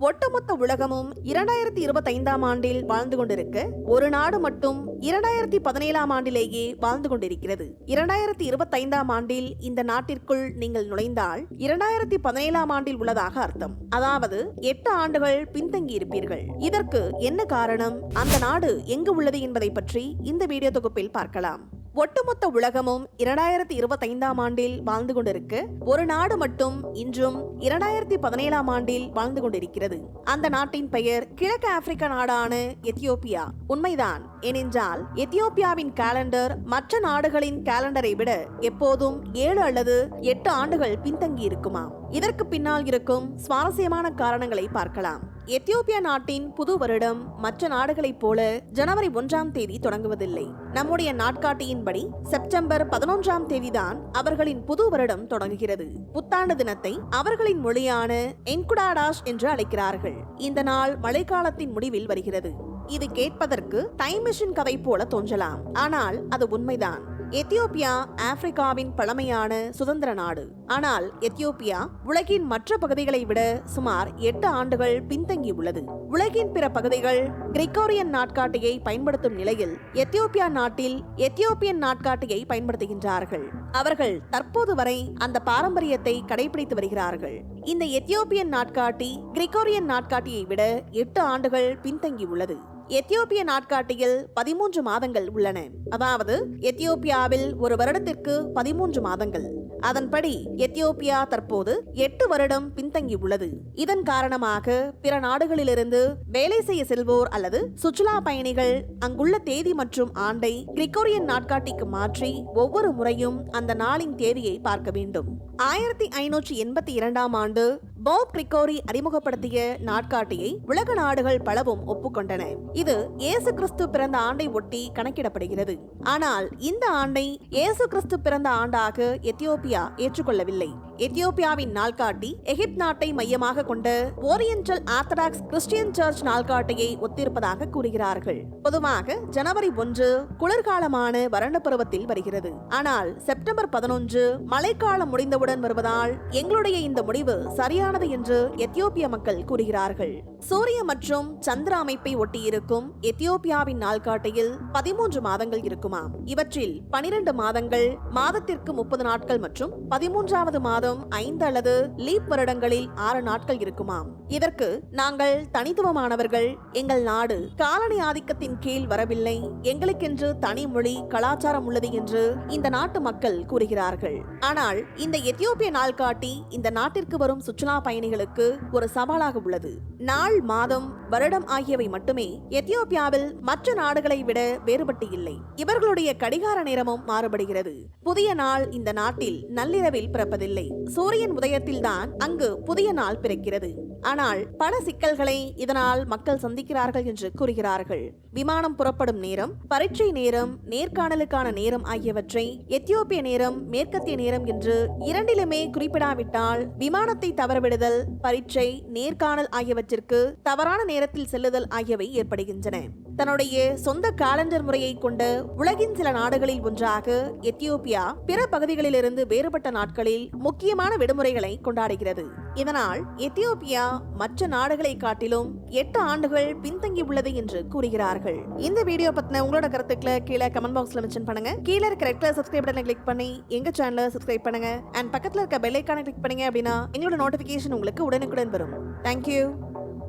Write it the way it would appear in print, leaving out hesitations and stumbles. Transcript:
ஒட்டுமொத்த உலகமும் 2025ஆம் ஆண்டில் வாழ்ந்து கொண்டிருக்க ஒரு நாடு மட்டும் 2017ஆம் ஆண்டிலேயே வாழ்ந்து கொண்டிருக்கிறது. 2025ஆம் ஆண்டில் இந்த நாட்டிற்குள் நீங்கள் நுழைந்தால் 2017ஆம் ஆண்டில் உள்ளதாக அர்த்தம். அதாவது 8 ஆண்டுகள் பின்தங்கி இருப்பீர்கள். இதற்கு என்ன காரணம், அந்த நாடு எங்கு உள்ளது என்பதை பற்றி இந்த வீடியோ தொகுப்பில் பார்க்கலாம். ஒட்டுமொத்த உலகமும் 2025ஆம் ஆண்டில் வாழ்ந்து கொண்டிருக்க ஒரு நாடு மட்டும் இன்றும் 2017ஆம் ஆண்டில் வாழ்ந்து கொண்டிருக்கிறது. அந்த நாட்டின் பெயர் கிழக்கு ஆப்பிரிக்க நாடான எத்தியோப்பியா. உண்மைதான். ஏனென்றால் எத்தியோப்பியாவின் கேலண்டர் மற்ற நாடுகளின் கேலண்டரை விட எப்போதும் 7 அல்லது 8 ஆண்டுகள் பின்தங்கி இருக்குமா? இதற்கு பின்னால் இருக்கும் சுவாரஸ்யமான காரணங்களை பார்க்கலாம். எத்தியோப்பியா நாட்டின் புது வருடம் மற்ற நாடுகளைப் போல ஜனவரி 1ஆம் தேதி தொடங்குவதில்லை. நம்முடைய நாட்காட்டியின்படி செப்டம்பர் 11ஆம் தேதிதான் அவர்களின் புது வருடம் தொடங்குகிறது. புத்தாண்டு தினத்தை அவர்களின் மொழியான என்குடாடாஷ் என்று அழைக்கிறார்கள். இந்த நாள் மழைக்காலத்தின் முடிவில் வருகிறது. இது கேட்பதற்கு டைம் மிஷின் கதை போல தோன்றலாம், ஆனால் அது உண்மைதான். எத்தியோப்பியா ஆப்பிரிக்காவின் பழமையான சுதந்திர நாடு. ஆனால் எத்தியோப்பியா உலகின் மற்ற பகுதிகளை விட சுமார் 8 ஆண்டுகள் பின்தங்கி உள்ளது. உலகின் பிற பகுதிகள் கிரிகோரியன் நாட்காட்டியை பயன்படுத்தும் நிலையில் எத்தியோப்பியா நாட்டில் எத்தியோப்பியன் நாட்காட்டியை பயன்படுத்துகின்றார்கள். அவர்கள் தற்போது வரை அந்த பாரம்பரியத்தை கடைபிடித்து வருகிறார்கள். இந்த எத்தியோப்பியன் நாட்காட்டி கிரிகோரியன் நாட்காட்டியை விட 8 ஆண்டுகள் பின்தங்கி உள்ளது. எத்தியோப்பிய நாட்காட்டியில் 13 மாதங்கள் உள்ளன. அதாவது எத்தியோப்பியாவில் ஒரு வருடத்திற்கு 13 மாதங்கள். அதன்படி எத்தியோப்பியா தற்போது 8 வருடம் பின்தங்கி உள்ளது. இதன் காரணமாக பிற நாடுகளிலிருந்து வேலை செய்ய செல்வோர் அல்லது சுற்றுலா பயணிகள் அங்குள்ள தேதி மற்றும் ஆண்டை கிரிகோரியன் நாட்காட்டிக்கு மாற்றி ஒவ்வொரு முறையும் அந்த நாளின் தேதியை பார்க்க வேண்டும். 1582ஆம் ஆண்டு பாப் கிரிகோரி அறிமுகப்படுத்திய நாட்காட்டியை உலக நாடுகள் பலவும் ஒப்புக்கொண்டன. இது இயேசு கிறிஸ்து பிறந்த ஆண்டை ஒட்டி கணக்கிடப்படுகிறது. ஆனால் இந்த ஆண்டை இயேசு கிறிஸ்து பிறந்த ஆண்டாக எத்தியோப்பியா ஏற்றுக்கொள்ளவில்லை. எத்தியோப்பியாவின் நாள்காட்டி எகிப்து நாட்டை மையமாக கொண்ட ஓரியண்டல் ஆர்த்தடாக்ஸ் கிறிஸ்டியன் சர்ச் நாள்காட்டியை ஒத்திருப்பதாக கூறுகிறார்கள். பொதுவாக ஜனவரி 1 குளிர்காலமான வறண்ட பருவத்தில் வருகிறது. ஆனால் செப்டம்பர் 11 மழைக்காலம் முடிந்தவுடன் வருவதால் எங்களுடைய இந்த முடிவு சரியானது என்று எத்தியோப்பிய மக்கள் கூறுகிறார்கள். சூரிய மற்றும் சந்திர அமைப்பை ஒட்டியிருக்கும் எத்தியோப்பியாவின் நாள்காட்டியில் 13 மாதங்கள் இருக்குமாம். இவற்றில் 12 மாதங்கள் மாதத்திற்கு 30 நாட்கள் மற்றும் 13வது மாதம் 5 அல்லது லீப் வருடங்களில் 6 நாட்கள் இருக்குமாம். இதற்கு நாங்கள் தனித்துவமானவர்கள், எங்கள் நாடு காலனி ஆதிக்கத்தின் கீழ் வரவில்லை, எங்களுக்கென்று தனி மொழி கலாச்சாரம் உள்ளது என்று இந்த நாட்டு மக்கள் கூறுகிறார்கள். ஆனால் இந்த எத்தியோப்பிய நாள்காட்டி இந்த நாட்டிற்கு வரும் சுற்றுலா பயணிகளுக்கு ஒரு சவாலாக உள்ளது. நாள், மாதம், வருடம் ஆகியவை மட்டுமே எத்தியோப்பியாவில் மற்ற நாடுகளை விட வேறுபட்டு இல்லை. இவர்களுடைய கடிகார நேரமும் மாறுபடுகிறது. புதிய நாள் இந்த நாட்டில் நள்ளிரவில் பிறப்பதில்லை. சூரியன் உதயத்தில் தான் அங்கு புதிய நாள் பிறக்கிறது. ஆனால் பல சிக்கல்களை இதனால் மக்கள் சந்திக்கிறார்கள் என்று கூறுகிறார்கள். விமானம் புறப்படும் நேரம், பரீட்சை நேரம், நேர்காணலுக்கான நேரம் ஆகியவற்றை எத்தியோப்பிய நேரம், மேற்கத்திய நேரம் என்று இரண்டிலுமே குறிப்பிடாவிட்டால் விமானத்தை தவறவிடுதல், பரீட்சை, நேர்காணல் ஆகியவற்றிற்கு தவறான நேரத்தில் செல்லுதல் ஆகியவை ஏற்படுகின்றன. தன்னுடைய சொந்த காலண்டர் முறையை கொண்ட உலகின் சில நாடுகளில் ஒன்றாக எத்தியோப்பியா பிற பகுதிகளிலிருந்து வேறுபட்ட நாட்களில் முக்கியமான விடுமுறைகளை கொண்டாடுகிறது. இதனால் எத்தியோப்பியா மற்ற நாடுகளை காட்டிலும் 8 ஆண்டுகள் பின்தங்கி உள்ளது என்று கூறுகிறார்கள். இந்த வீடியோ பத்தின உங்களோட கருத்துக்களை கீழே கமெண்ட் பாக்ஸ்ல மென்ஷன் பண்ணுங்க. கீழே இருக்க ரெட் கலர் சப்ஸ்கிரைப் பட்டனை கிளிக் பண்ணி எங்க சேனலை சப்ஸ்கிரைப் பண்ணுங்க. அண்ட் பக்கத்துல இருக்க பெல் ஐகானை கிளிக் பண்ணீங்க அப்படின்னா எங்களோட நோட்டிபிகேஷன் உங்களுக்கு உடனுக்குடன் வரும். தேங்க்யூ.